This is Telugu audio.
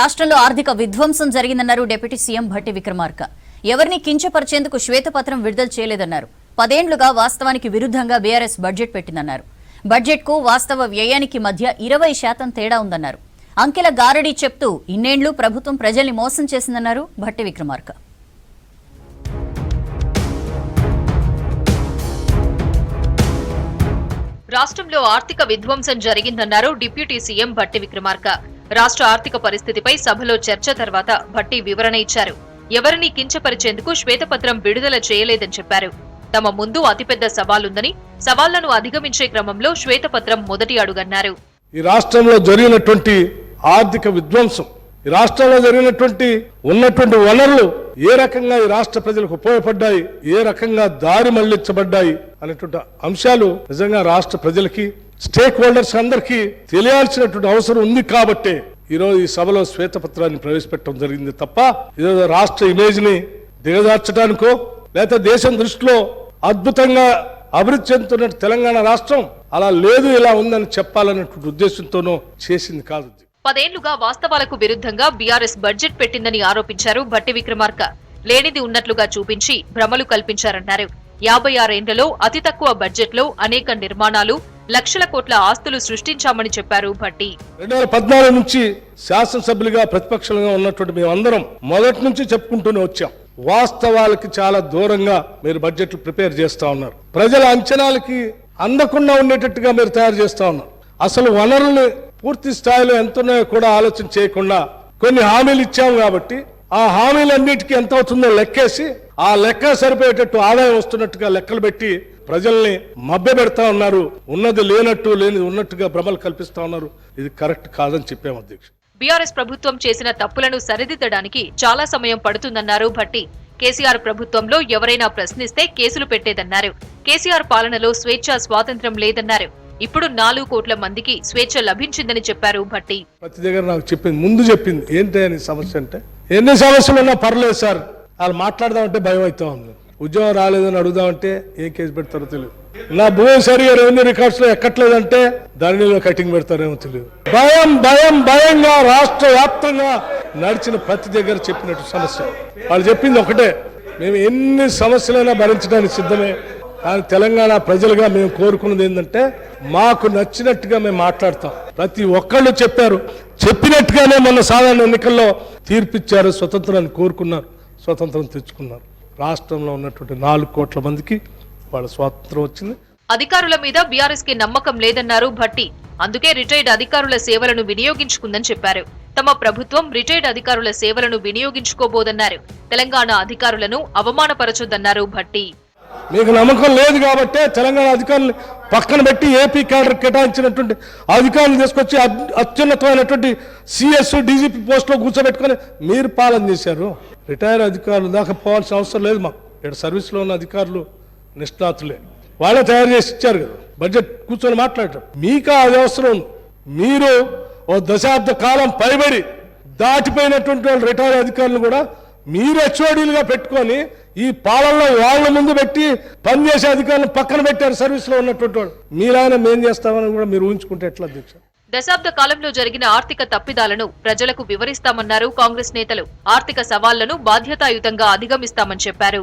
రాష్ట్రంలో ఆర్థిక విధ్వంసం జరిగిందన్నారు డిప్యూటీ సీఎం భట్టి విక్రమార్క. ఎవరిని కించపరిచేందుకు శ్వేతపత్రం విడుదల చేయలేదన్నారు. 10 ఏళ్లుగా వాస్తవానికి విరుద్ధంగా బీఆర్ఎస్ బడ్జెట్ పెట్టిందన్నారు. బడ్జెట్కు వాస్తవ వ్యయానికి మధ్య 20% తేడా ఉందన్నారు. అంకెల గారడీ చెప్తూ ఇన్నేళ్లు ప్రభుత్వం ప్రజల్ని మోసం చేసిందన్నారు భట్టి విక్రమార్క. రాష్ట్రంలో ఆర్థిక విధ్వంసం జరిగిందన్నారు డిప్యూటీ సీఎం భట్టి విక్రమార్క. రాష్ట్ర ఆర్థిక పరిస్థితిపై సభలో చర్చ తర్వాత భట్టి వివరణ ఇచ్చారు. ఎవరిని కించపరిచేందుకు శ్వేతపత్రం విడుదల చేయలేదని చెప్పారు. తమ ముందు అతిపెద్ద సవాలుందని, సవాళ్లను అధిగమించే క్రమంలో శ్వేతపత్రం మొదటి అడుగన్నారు. ఈ రాష్ట్రంలో జరిగినటువంటి ఆర్థిక విధ్వంసం, ఈ రాష్ట్రంలో జరిగినటువంటి ఉన్నటువంటి వనరులు ఏ రకంగా ఈ రాష్ట్ర ప్రజలకు ఉపయోగపడ్డాయి, ఏ రకంగా దారి మళ్లించబడ్డాయి అనేటువంటి అంశాలు నిజంగా రాష్ట్ర ప్రజలకి, స్టేక్ హోల్డర్స్ అందరికీ తెలియాల్సినటువంటి అవసరం ఉంది. కాబట్టి ఈరోజు ఈ సభలో శ్వేతపత్రాన్ని ప్రవేశపెట్టడం జరిగింది తప్ప ఈరోజు రాష్ట్ర ఇమేజ్ ని దిగజార్చడానికో లేదా దేశం దృష్టిలో అద్భుతంగా అభివృద్ధి చెందుతున్న తెలంగాణ రాష్ట్రం అలా లేదు, ఇలా ఉందని చెప్పాలన్నటువంటి ఉద్దేశంతోనూ చేసింది కాదు. 10 ఏళ్లుగా వాస్తవాలకు విరుద్ధంగా బీఆర్ఎస్ బడ్జెట్ పెట్టిందని ఆరోపించారు భట్టి విక్రమార్క. లేనిది ఉన్నట్లుగా చూపించి భ్రమలు కల్పించారన్నారు. 56 ఏళ్లలో అతి తక్కువ బడ్జెట్ లో అనేక నిర్మాణాలు, లక్షల కోట్ల ఆస్తులు సృష్టించామని చెప్పారు భట్టి. 2014 నుంచి శాసనసభ్యులుగా ప్రతిపక్షంగా ఉన్నటువంటి మేమందరం మొదటి నుంచి చెప్పుకుంటూనే వచ్చాం. వాస్తవాలకి చాలా దూరంగా మీరు బడ్జెట్లు ప్రిపేర్ చేస్తా ఉన్నారు. ప్రజల అంచనాలకి అందకుండా ఉండేటట్టుగా మీరు తయారు చేస్తా ఉన్నారు. అసలు వనరులు పూర్తి స్థాయిలో ఎంత ఉన్నాయో కూడా ఆలోచన చేయకుండా కొన్ని హామీలు ఇచ్చాము కాబట్టి ఆ హామీలన్నిటికీ ఎంత అవుతుందో లెక్కేసి ఆ లెక్క సరిపోయేటట్టు ఆదాయం వస్తున్నట్టుగా లెక్కలు పెట్టి ప్రజల్ని మభ్య పెడతా ఉన్నారు. ఉన్నది లేనట్టు, లేనిది ఉన్నట్టుగా భ్రమలు కల్పిస్తా ఉన్నారు. ఇది కరెక్ట్ కాదని చెప్పాము అధ్యక్ష. బీఆర్ఎస్ ప్రభుత్వం చేసిన తప్పులను సరిదిద్దడానికి చాలా సమయం పడుతుందన్నారు భట్టి. కేసీఆర్ ప్రభుత్వంలో ఎవరైనా ప్రశ్నిస్తే కేసులు పెట్టేదన్నారు. కేసీఆర్ పాలనలో స్వేచ్ఛ, స్వాతంత్ర్యం లేదన్నారు. ఇప్పుడు 4 కోట్ల మందికి స్వేచ్ఛ లభించిందని చెప్పారు భట్టి. ప్రతి దగ్గర నాకు చెప్పింది, ముందు చెప్పింది ఏంటి అని సమస్య అంటే, ఎన్ని సమస్యలు ఉన్నా పర్లేదు సార్, వాళ్ళు మాట్లాడదామంటే భయం అవుతా ఉంది. ఉద్యోగం రాలేదని అడుగుదామంటే ఏం కేసు పెడతారో తెలియదు. నా భూమి సరిగా రెవెన్యూ రికార్డ్స్ లో ఎక్కట్లేదంటే ధరణిలో కటింగ్ పెడతారేమో తెలియదు. భయం భయం భయంగా రాష్ట్ర వ్యాప్తంగా నడిచిన ప్రతి దగ్గర చెప్పినట్టు సమస్య. వాళ్ళు చెప్పింది ఒకటే, మేము ఎన్ని సమస్యలైనా భరించడానికి సిద్ధమే, కానీ తెలంగాణ ప్రజలుగా మేము కోరుకున్నది ఏంటంటే మాకు నచ్చినట్టుగా మేము మాట్లాడతాం. ప్రతి ఒక్కళ్ళు చెప్పారు, చెప్పినట్టుగానే మొన్న సాధారణ ఎన్నికల్లో తీర్పిచ్చారు. స్వతంత్రాన్ని కోరుకున్నారు, స్వతంత్రం తెచ్చుకున్నారు. రాష్ట్రంలో ఉన్నటువంటి 4 కోట్ల మందికి వాళ్ళ స్వాతంత్రం వచ్చింది. అధికారుల మీద బీఆర్ఎస్ కి నమ్మకం లేదన్నారు భట్టి. అందుకే రిటైర్డ్ అధికారుల సేవలను వినియోగించుకుందని చెప్పారు. తమ ప్రభుత్వం రిటైర్డ్ అధికారుల సేవలను వినియోగించుకోబోదన్నారు. తెలంగాణ అధికారులను అవమానపరచొద్దన్నారు భట్టి. మీకు నమ్మకం లేదు కాబట్టే తెలంగాణ అధికారులు పక్కన పెట్టి ఏపీ క్యాడర్ కేటాయించినటువంటి అధికారులు తీసుకొచ్చి అత్యున్నతమైనటువంటి సిఎస్, డీజీపీ పోస్టులో కూర్చోబెట్టుకొని మీరు పాలన చేశారు. రిటైర్ అధికారులు దాకా పోవాల్సిన అవసరం లేదు. మాకు ఇక్కడ సర్వీస్లో ఉన్న అధికారులు నిష్ణాతులే, వాళ్ళే తయారు చేసి ఇచ్చారు కదా. బడ్జెట్ కూర్చొని మాట్లాడటం మీకు అది అవసరం. మీరు ఓ దశాబ్ద కాలం పైబడి దాటిపోయినటువంటి వాళ్ళు రిటైర్ అధికారులు కూడా మీరు హెచ్ఓడీలుగా పెట్టుకొని ఈ పాలనలో వాళ్ళ ముందు పెట్టి పనిచేసే అధికారులను పక్కన పెట్టారు సర్వీస్ లో ఉన్నటువంటి వాళ్ళు. మీరైనా మేం చేస్తామని కూడా మీరు ఊహించుకుంటే ఎట్లా అధ్యక్ష? దశాబ్ద కాలంలో జరిగిన ఆర్థిక తప్పిదాలను ప్రజలకు వివరిస్తామన్నారు కాంగ్రెస్ నేతలు. ఆర్థిక సవాళ్లను బాధ్యతాయుతంగా అధిగమిస్తామని చెప్పారు.